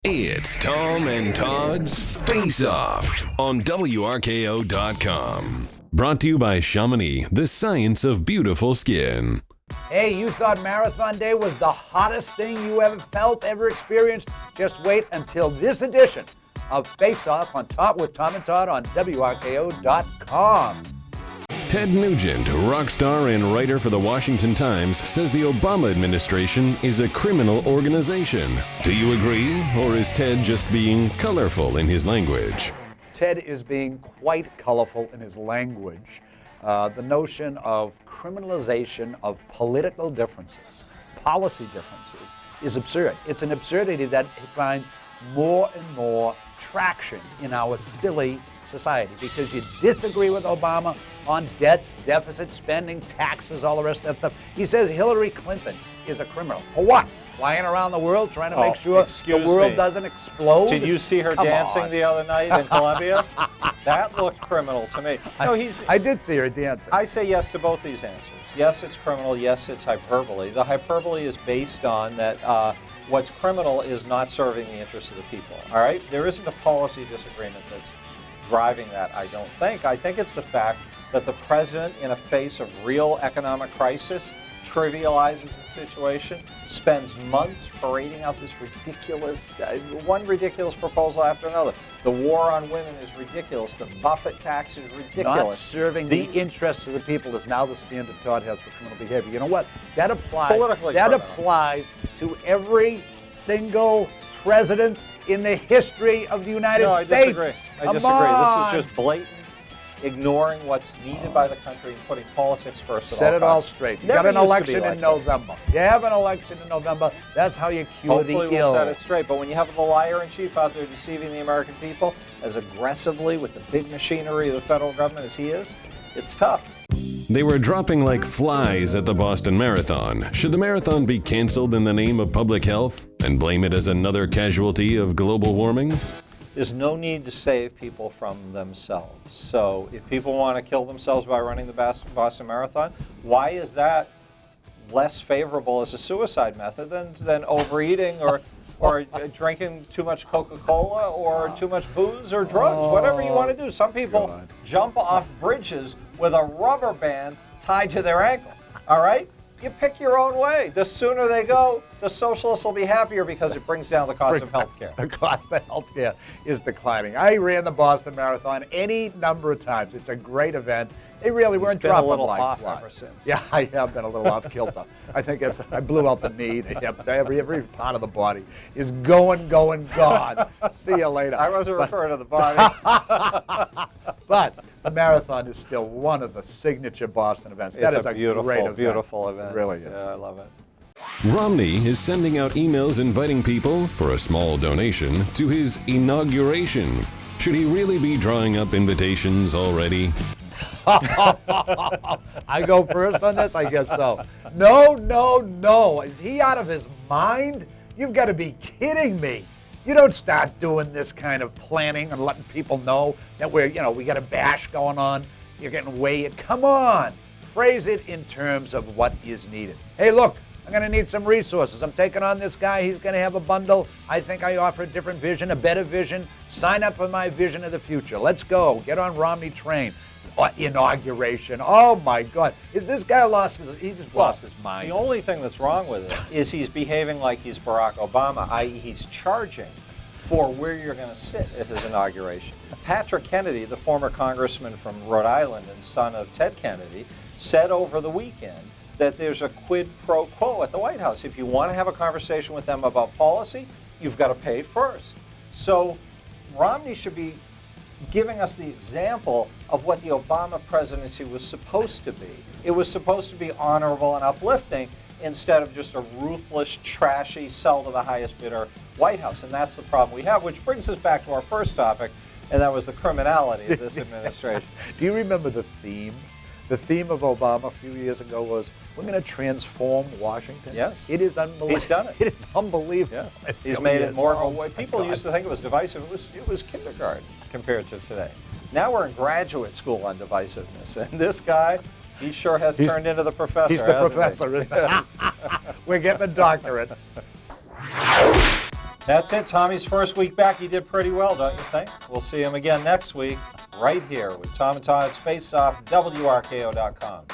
It's Tom and Todd's Face Off on WRKO.com. Brought to you by Chamonix, the science of beautiful skin. Hey, you thought Marathon Day was the hottest thing you ever felt, ever experienced? Just wait until this edition of Face Off on Top with Tom and Todd on WRKO.com. Ted Nugent, rock star and writer for the Washington Times, says the Obama administration is a criminal organization. Do you agree, or is Ted just being colorful in his language? Ted is being quite colorful in his language. The notion of criminalization of political differences, policy differences, is absurd. It's an absurdity that finds more and more traction in our silly society because you disagree with Obama on debts, deficit spending, taxes, all the rest of that stuff. He says Hillary Clinton is a criminal. For what? Flying around the world trying to make sure the world doesn't explode? Did you see her dancing the other night in Colombia? That looked criminal to me. No, I did see her dancing. I say yes to both these answers. Yes, it's criminal. Yes, it's hyperbole. The hyperbole is based on that what's criminal is not serving the interests of the people. All right? There isn't a policy disagreement that's driving that, I don't think. I think it's the fact that the president, in a face of real economic crisis, trivializes the situation, spends months parading out this ridiculous, one ridiculous proposal after another. The war on women is ridiculous. The Buffett tax is ridiculous. Not serving the interests of the people is now the standard Todd has for criminal behavior. You know what? That applies to every single president in the history of the United States. I disagree. This is just blatant ignoring what's needed by the country and putting politics first. Set it all straight. You got an election in November. You have an election in November. That's how you cure the ill. Hopefully we'll set it straight. But when you have the liar-in-chief out there deceiving the American people as aggressively with the big machinery of the federal government as he is, it's tough. They were dropping like flies at the Boston Marathon. Should the marathon be canceled in the name of public health and blame it as another casualty of global warming? There's no need to save people from themselves. So if people want to kill themselves by running the Boston Marathon, why is that less favorable as a suicide method than overeating or drinking too much Coca-Cola or too much booze or drugs, whatever you want to do. Some people jump off bridges with a rubber band tied to their ankle, all right? You pick your own way. The sooner they go, the socialists will be happier because it brings down the cost of health care. The cost of health care is declining. I ran the Boston Marathon any number of times. It's a great event. They really weren't dropping like flies. Off ever since. Yeah, I have been a little off kilter. I think I blew out the knee. Every part of the body is gone. See you later. I wasn't referring to the body. But the marathon is still one of the signature Boston events. That is a beautiful event. It really is. Yeah, I love it. Romney is sending out emails inviting people, for a small donation, to his inauguration. Should he really be drawing up invitations already? I go first on this? I guess so. No. Is he out of his mind? You've got to be kidding me. You don't start doing this kind of planning and letting people know that we got a bash going on. You're getting way. Come on. Phrase it in terms of what is needed. Hey, look, I'm going to need some resources. I'm taking on this guy. He's going to have a bundle. I think I offer a different vision, a better vision. Sign up for my vision of the future. Let's go. Get on Romney train. Inauguration. Oh my God. Is this guy lost his mind? The only thing that's wrong with it is he's behaving like he's Barack Obama, i.e. he's charging for where you're going to sit at his inauguration. Patrick Kennedy, the former congressman from Rhode Island and son of Ted Kennedy, said over the weekend that there's a quid pro quo at the White House. If you want to have a conversation with them about policy, you've got to pay first. So Romney should be giving us the example of what the Obama presidency was supposed to be. It was supposed to be honorable and uplifting instead of just a ruthless, trashy, sell to the highest bidder White House. And that's the problem we have, which brings us back to our first topic, and that was the criminality of this administration. Do you remember the theme? The theme of Obama a few years ago was, we're going to transform Washington. Yes. It is unbelievable. He's done it. It is unbelievable. Yes. He's made it more. People used to think it was divisive. It was kindergarten compared to today. Now we're in graduate school on divisiveness. And this guy, he sure has turned into the professor. He's the professor. We're getting a doctorate. That's it. Tommy's first week back. He did pretty well, don't you think? We'll see him again next week right here with Tom and Todd's Face Off, WRKO.com.